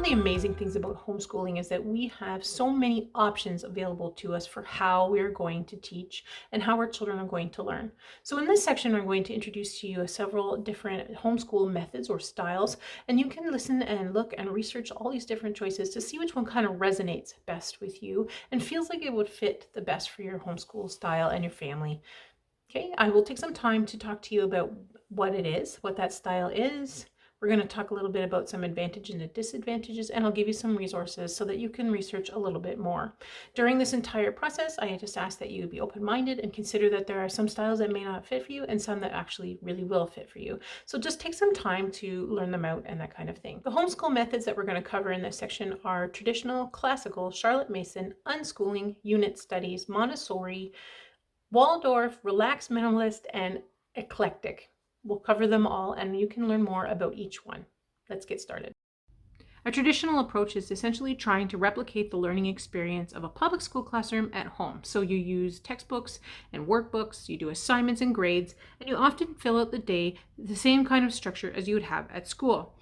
the amazing things about homeschooling is that we have so many options available to us for how we're going to teach and how our children are going to learn. So in this section, I'm going to introduce to you several different homeschool methods or styles, and you can listen and look and research all these different choices to see which one kind of resonates best with you and feels like it would fit the best for your homeschool style and your family. Okay, I will take some time to talk to you about what it is, what that style is. We're going to talk a little bit about some advantages and disadvantages, and I'll give you some resources so that you can research a little bit more. During this entire process, I just ask that you be open-minded and consider that there are some styles that may not fit for you and some that actually really will fit for you. So just take some time to learn them out and that kind of thing. The homeschool methods that we're going to cover in this section are traditional, classical, Charlotte Mason, unschooling, unit studies, Montessori, Waldorf, relaxed minimalist, and eclectic. We'll cover them all and you can learn more about each one. Let's get started. A traditional approach is essentially trying to replicate the learning experience of a public school classroom at home. So you use textbooks and workbooks, you do assignments and grades, and you often fill out the day the same kind of structure as you would have at school.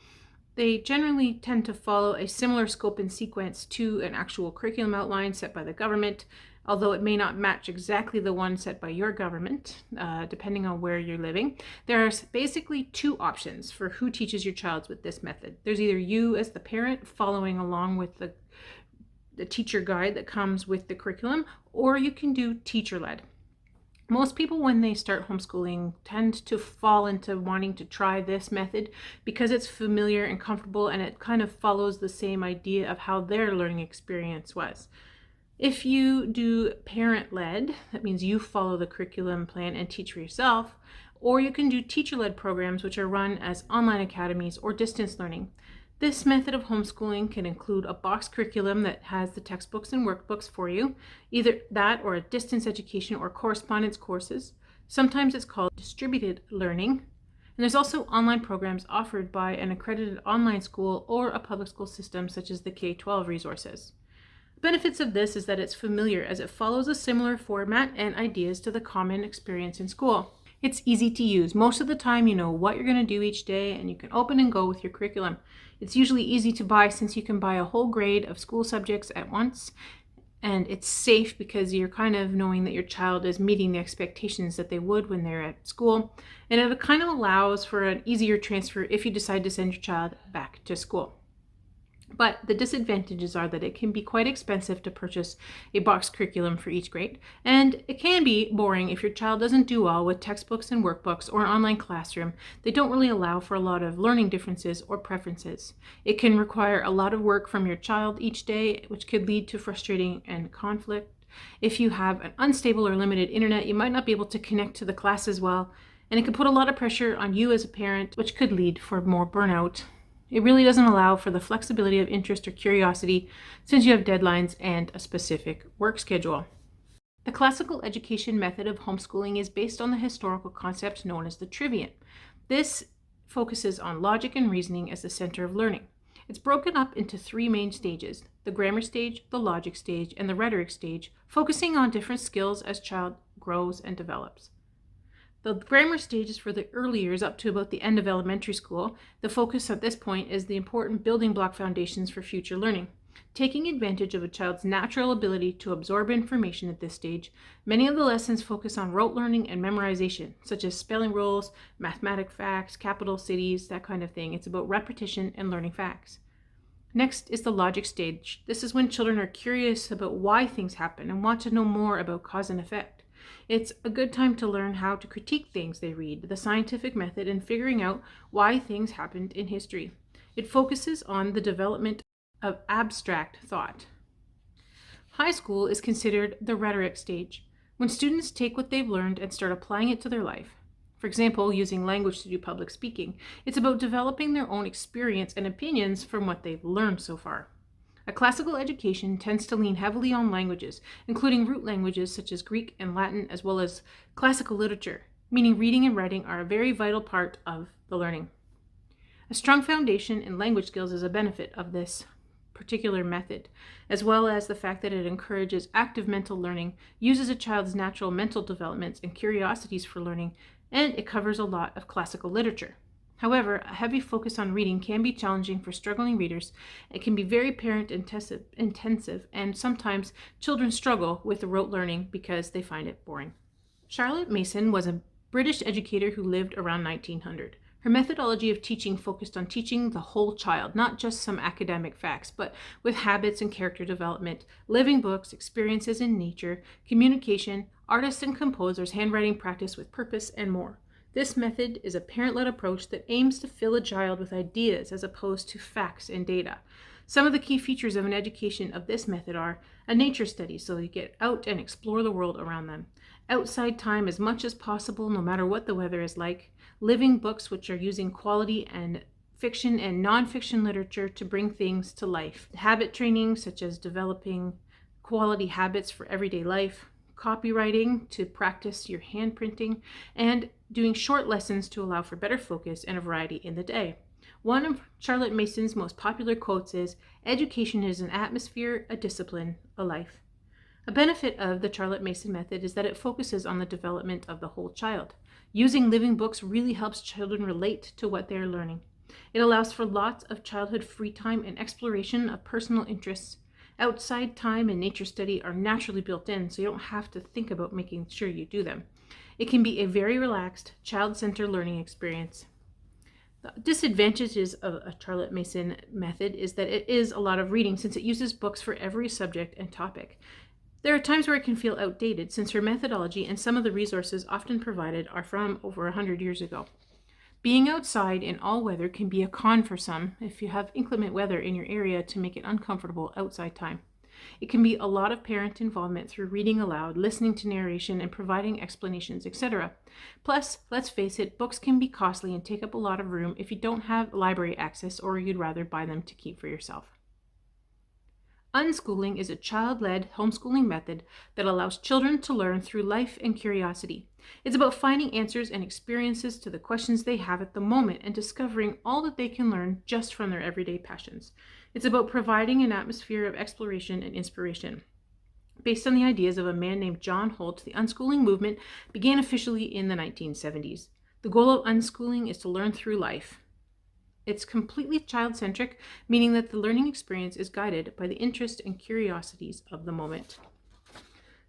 They generally tend to follow a similar scope and sequence to an actual curriculum outline set by the government, although it may not match exactly the one set by your government, depending on where you're living. There are basically two options for who teaches your child with this method. There's either you as the parent following along with the teacher guide that comes with the curriculum, or you can do teacher-led. Most people, when they start homeschooling, tend to fall into wanting to try this method because it's familiar and comfortable and it kind of follows the same idea of how their learning experience was. If you do parent-led, that means you follow the curriculum plan and teach for yourself, or you can do teacher-led programs which are run as online academies or distance learning. This method of homeschooling can include a box curriculum that has the textbooks and workbooks for you, either that or a distance education or correspondence courses. Sometimes it's called distributed learning. And there's also online programs offered by an accredited online school or a public school system such as the K-12 resources. The benefits of this is that it's familiar as it follows a similar format and ideas to the common experience in school. It's easy to use. Most of the time you know what you're going to do each day and you can open and go with your curriculum. It's usually easy to buy since you can buy a whole grade of school subjects at once, and it's safe because you're kind of knowing that your child is meeting the expectations that they would when they're at school, and it kind of allows for an easier transfer if you decide to send your child back to school. But the disadvantages are that it can be quite expensive to purchase a box curriculum for each grade, and it can be boring if your child doesn't do well with textbooks and workbooks or an online classroom. They don't really allow for a lot of learning differences or preferences. It can require a lot of work from your child each day, which could lead to frustrating and conflict. If you have an unstable or limited internet, you might not be able to connect to the class as well, and it can put a lot of pressure on you as a parent, which could lead for more burnout. It really doesn't allow for the flexibility of interest or curiosity since you have deadlines and a specific work schedule. The classical education method of homeschooling is based on the historical concept known as the trivium. This focuses on logic and reasoning as the center of learning. It's broken up into three main stages: the grammar stage, the logic stage, and the rhetoric stage, focusing on different skills as child grows and develops. The grammar stage is for the early years up to about the end of elementary school. The focus at this point is the important building block foundations for future learning. Taking advantage of a child's natural ability to absorb information at this stage, many of the lessons focus on rote learning and memorization, such as spelling rules, mathematic facts, capital cities, that kind of thing. It's about repetition and learning facts. Next is the logic stage. This is when children are curious about why things happen and want to know more about cause and effect. It's a good time to learn how to critique things they read, the scientific method, and figuring out why things happened in history. It focuses on the development of abstract thought. High school is considered the rhetoric stage, when students take what they've learned and start applying it to their life. For example, using language to do public speaking. It's about developing their own experience and opinions from what they've learned so far. A classical education tends to lean heavily on languages, including root languages such as Greek and Latin, as well as classical literature, meaning reading and writing are a very vital part of the learning. A strong foundation in language skills is a benefit of this particular method, as well as the fact that it encourages active mental learning, uses a child's natural mental developments and curiosities for learning, and it covers a lot of classical literature. However, a heavy focus on reading can be challenging for struggling readers. It can be very parent intensive, and sometimes children struggle with rote learning because they find it boring. Charlotte Mason was a British educator who lived around 1900. Her methodology of teaching focused on teaching the whole child, not just some academic facts, but with habits and character development, living books, experiences in nature, communication, artists and composers, handwriting practice with purpose, and more. This method is a parent-led approach that aims to fill a child with ideas as opposed to facts and data. Some of the key features of an education of this method are a nature study, so you get out and explore the world around them. Outside time as much as possible, no matter what the weather is like. Living books, which are using quality and fiction and nonfiction literature to bring things to life. Habit training, such as developing quality habits for everyday life. Copywriting to practice your handprinting, and doing short lessons to allow for better focus and a variety in the day. One of Charlotte Mason's most popular quotes is, "Education is an atmosphere, a discipline, a life." A benefit of the Charlotte Mason method is that it focuses on the development of the whole child. Using living books really helps children relate to what they are learning. It allows for lots of childhood free time and exploration of personal interests. Outside time and nature study are naturally built in, so you don't have to think about making sure you do them. It can be a very relaxed, child-centered learning experience. The disadvantages of a Charlotte Mason method is that it is a lot of reading since it uses books for every subject and topic. There are times where it can feel outdated since her methodology and some of the resources often provided are from over 100 years ago. Being outside in all weather can be a con for some if you have inclement weather in your area to make it uncomfortable outside time. It can be a lot of parent involvement through reading aloud, listening to narration, and providing explanations, etc. Plus, let's face it, books can be costly and take up a lot of room if you don't have library access or you'd rather buy them to keep for yourself. Unschooling is a child-led homeschooling method that allows children to learn through life and curiosity. It's about finding answers and experiences to the questions they have at the moment and discovering all that they can learn just from their everyday passions. It's about providing an atmosphere of exploration and inspiration. Based on the ideas of a man named John Holt, the unschooling movement began officially in the 1970s. The goal of unschooling is to learn through life. It's completely child-centric, meaning that the learning experience is guided by the interest and curiosities of the moment.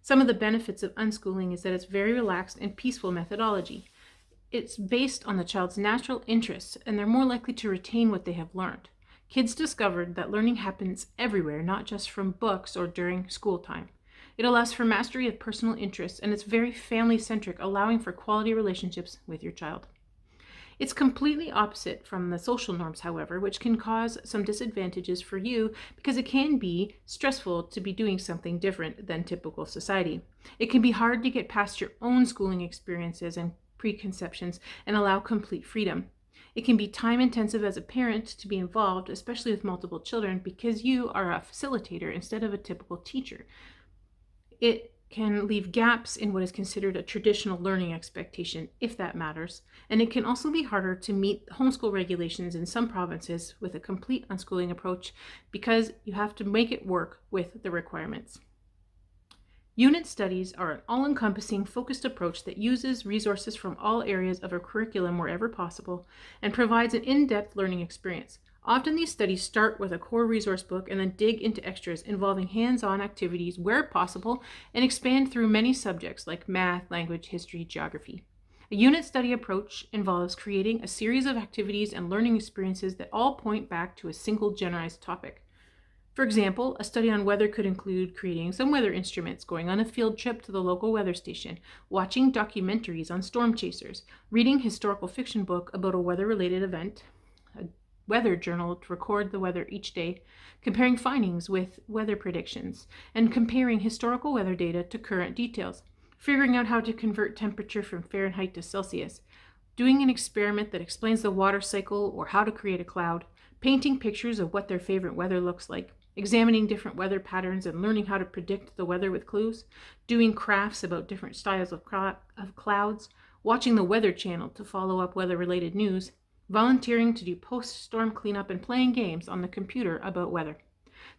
Some of the benefits of unschooling is that it's very relaxed and peaceful methodology. It's based on the child's natural interests, and they're more likely to retain what they have learned. Kids discovered that learning happens everywhere, not just from books or during school time. It allows for mastery of personal interests, and it's very family-centric, allowing for quality relationships with your child. It's completely opposite from the social norms, however, which can cause some disadvantages for you because it can be stressful to be doing something different than typical society. It can be hard to get past your own schooling experiences and preconceptions and allow complete freedom. It can be time intensive as a parent to be involved, especially with multiple children, because you are a facilitator instead of a typical teacher. It can leave gaps in what is considered a traditional learning expectation, if that matters, and it can also be harder to meet homeschool regulations in some provinces with a complete unschooling approach because you have to make it work with the requirements. Unit studies are an all-encompassing, focused approach that uses resources from all areas of a curriculum wherever possible and provides an in-depth learning experience. Often these studies start with a core resource book and then dig into extras involving hands-on activities where possible and expand through many subjects like math, language, history, geography. A unit study approach involves creating a series of activities and learning experiences that all point back to a single generalized topic. For example, a study on weather could include creating some weather instruments, going on a field trip to the local weather station, watching documentaries on storm chasers, reading a historical fiction book about a weather-related event, a weather journal to record the weather each day, comparing findings with weather predictions, and comparing historical weather data to current details, figuring out how to convert temperature from Fahrenheit to Celsius, doing an experiment that explains the water cycle or how to create a cloud, painting pictures of what their favorite weather looks like, examining different weather patterns and learning how to predict the weather with clues, doing crafts about different styles of clouds, watching the Weather Channel to follow up weather-related news, volunteering to do post-storm cleanup, and playing games on the computer about weather.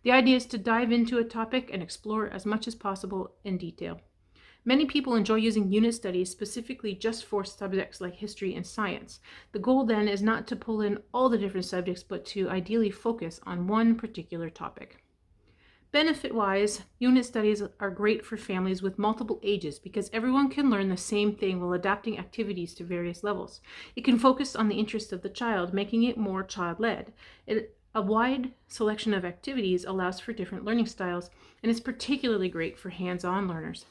The idea is to dive into a topic and explore as much as possible in detail. Many people enjoy using unit studies specifically just for subjects like history and science. The goal then is not to pull in all the different subjects, but to ideally focus on one particular topic. Benefit-wise, unit studies are great for families with multiple ages because everyone can learn the same thing while adapting activities to various levels. It can focus on the interest of the child, making it more child-led. A wide selection of activities allows for different learning styles and is particularly great for hands-on learners.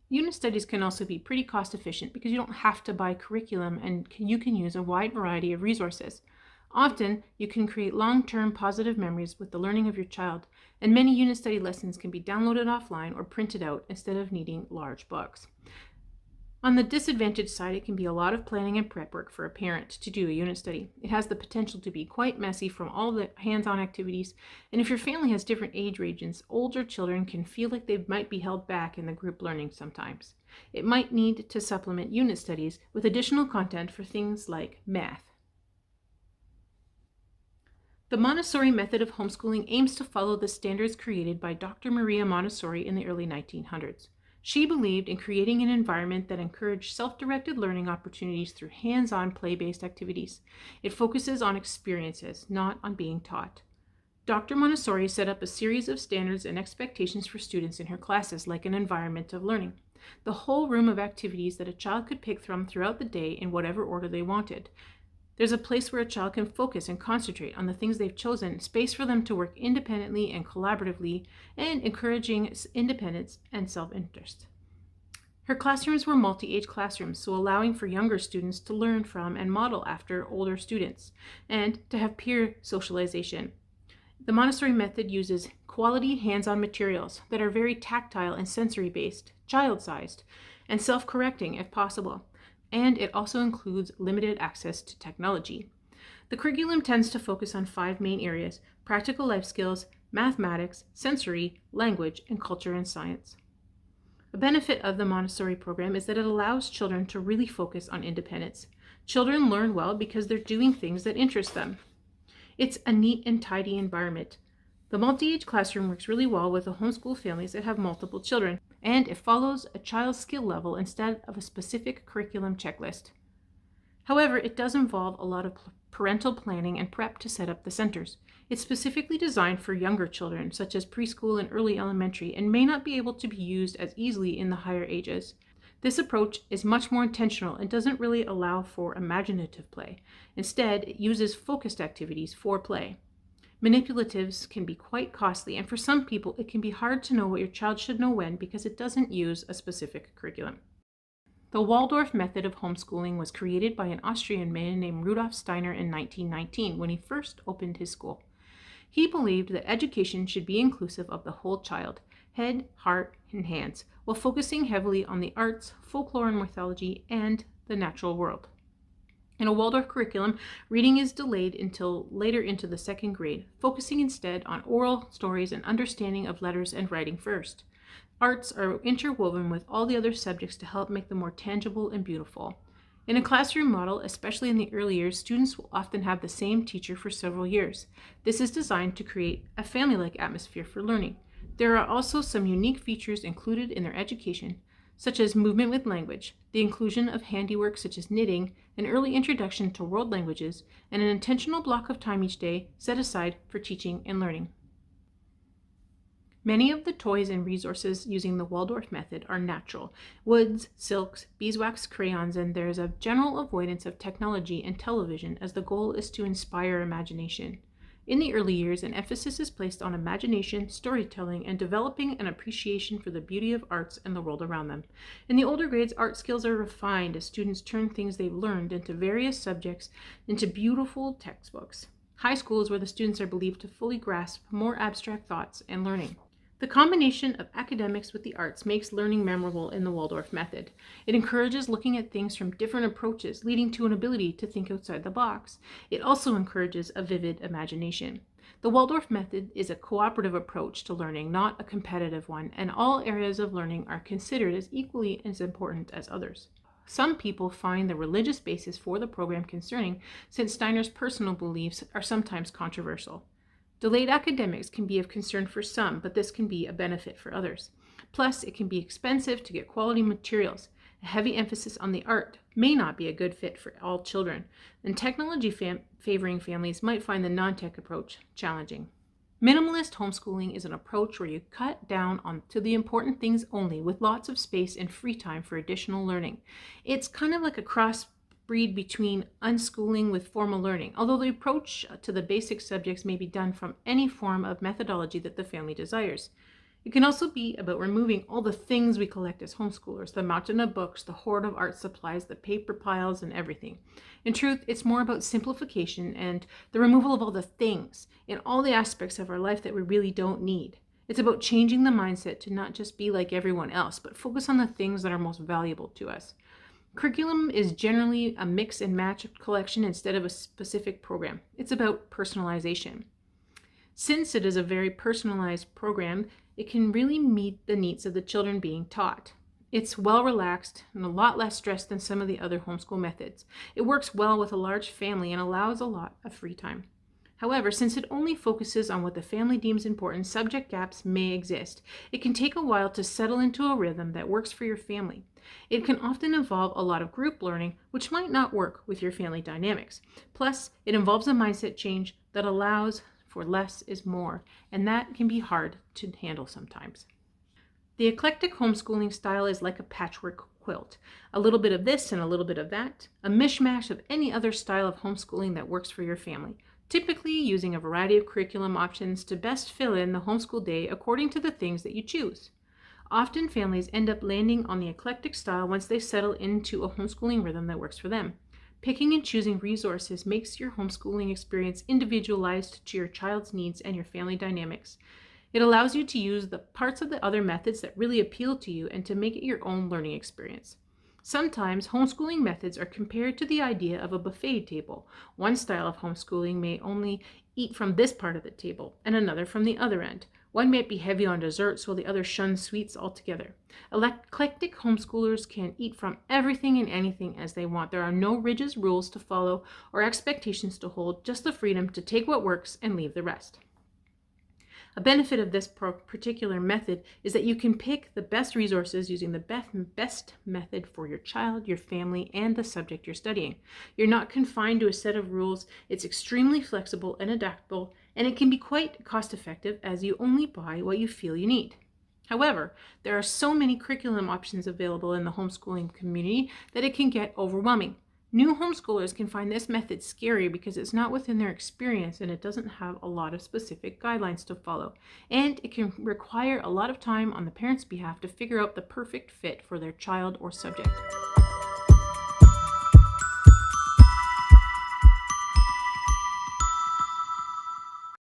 Unit studies can also be pretty cost efficient because you don't have to buy curriculum and you can use a wide variety of resources. Often, you can create long-term positive memories with the learning of your child, and many unit study lessons can be downloaded offline or printed out instead of needing large books. On the disadvantage side, it can be a lot of planning and prep work for a parent to do a unit study. It has the potential to be quite messy from all the hands-on activities, and if your family has different age ranges, older children can feel like they might be held back in the group learning sometimes. It might need to supplement unit studies with additional content for things like math. The Montessori method of homeschooling aims to follow the standards created by Dr. Maria Montessori in the early 1900s. She believed in creating an environment that encouraged self-directed learning opportunities through hands-on play-based activities. It focuses on experiences, not on being taught. Dr. Montessori set up a series of standards and expectations for students in her classes, like an environment of learning. The whole room of activities that a child could pick from throughout the day in whatever order they wanted. There's a place where a child can focus and concentrate on the things they've chosen, space for them to work independently and collaboratively, and encouraging independence and self-interest. Her classrooms were multi-age classrooms, so allowing for younger students to learn from and model after older students, and to have peer socialization. The Montessori method uses quality hands-on materials that are very tactile and sensory-based, child-sized, and self-correcting if possible. And it also includes limited access to technology. The curriculum tends to focus on 5 main areas: practical life skills, mathematics, sensory, language, and culture and science. A benefit of the Montessori program is that it allows children to really focus on independence. Children learn well because they're doing things that interest them. It's a neat and tidy environment. The multi-age classroom works really well with the homeschool families that have multiple children, and it follows a child's skill level instead of a specific curriculum checklist. However, it does involve a lot of parental planning and prep to set up the centers. It's specifically designed for younger children, such as preschool and early elementary, and may not be able to be used as easily in the higher ages. This approach is much more intentional and doesn't really allow for imaginative play. Instead, it uses focused activities for play. Manipulatives can be quite costly, and for some people it can be hard to know what your child should know when because it doesn't use a specific curriculum. The Waldorf method of homeschooling was created by an Austrian man named Rudolf Steiner in 1919 when he first opened his school. He believed that education should be inclusive of the whole child, head, heart, and hands, while focusing heavily on the arts, folklore and mythology, and the natural world. In a Waldorf curriculum, reading is delayed until later into the 2nd grade, focusing instead on oral stories and understanding of letters and writing first. Arts are interwoven with all the other subjects to help make them more tangible and beautiful. In a classroom model, especially in the early years, students will often have the same teacher for several years. This is designed to create a family-like atmosphere for learning. There are also some unique features included in their education, such as movement with language, the inclusion of handiwork such as knitting, an early introduction to world languages, and an intentional block of time each day set aside for teaching and learning. Many of the toys and resources using the Waldorf method are natural: woods, silks, beeswax crayons, and there is a general avoidance of technology and television as the goal is to inspire imagination. In the early years, an emphasis is placed on imagination, storytelling, and developing an appreciation for the beauty of arts and the world around them. In the older grades, art skills are refined as students turn things they've learned into various subjects into beautiful textbooks. High school is where the students are believed to fully grasp more abstract thoughts and learning. The combination of academics with the arts makes learning memorable in the Waldorf method. It encourages looking at things from different approaches, leading to an ability to think outside the box. It also encourages a vivid imagination. The Waldorf method is a cooperative approach to learning, not a competitive one, and all areas of learning are considered as equally as important as others. Some people find the religious basis for the program concerning, since Steiner's personal beliefs are sometimes controversial. Delayed academics can be of concern for some, but this can be a benefit for others. Plus, it can be expensive to get quality materials. A heavy emphasis on the art may not be a good fit for all children, and technology favoring families might find the non-tech approach challenging. Minimalist homeschooling is an approach where you cut down on to the important things only, with lots of space and free time for additional learning. It's kind of like a crossbreed between unschooling with formal learning, although the approach to the basic subjects may be done from any form of methodology that the family desires. It can also be about removing all the things we collect as homeschoolers, the mountain of books, the hoard of art supplies, the paper piles, and everything. In truth, it's more about simplification and the removal of all the things in all the aspects of our life that we really don't need. It's about changing the mindset to not just be like everyone else, but focus on the things that are most valuable to us. Curriculum is generally a mix and match collection instead of a specific program. It's about personalization. Since it is a very personalized program, it can really meet the needs of the children being taught. It's well relaxed and a lot less stressed than some of the other homeschool methods. It works well with a large family and allows a lot of free time. However, since it only focuses on what the family deems important, subject gaps may exist. It can take a while to settle into a rhythm that works for your family. It can often involve a lot of group learning, which might not work with your family dynamics. Plus, it involves a mindset change that allows for less is more, and that can be hard to handle sometimes. The eclectic homeschooling style is like a patchwork quilt. A little bit of this and a little bit of that, a mishmash of any other style of homeschooling that works for your family, typically using a variety of curriculum options to best fill in the homeschool day according to the things that you choose. Often families end up landing on the eclectic style once they settle into a homeschooling rhythm that works for them. Picking and choosing resources makes your homeschooling experience individualized to your child's needs and your family dynamics. It allows you to use the parts of the other methods that really appeal to you and to make it your own learning experience. Sometimes homeschooling methods are compared to the idea of a buffet table. One style of homeschooling may only eat from this part of the table and another from the other end. One might be heavy on desserts while the other shuns sweets altogether. Eclectic homeschoolers can eat from everything and anything as they want. There are no rigid rules to follow or expectations to hold, just the freedom to take what works and leave the rest. A benefit of this particular method is that you can pick the best resources using the best method for your child, your family, and the subject you're studying. You're not confined to a set of rules. It's extremely flexible and adaptable, and it can be quite cost-effective as you only buy what you feel you need. However, there are so many curriculum options available in the homeschooling community that it can get overwhelming. New homeschoolers can find this method scary because it's not within their experience and it doesn't have a lot of specific guidelines to follow. And it can require a lot of time on the parent's behalf to figure out the perfect fit for their child or subject.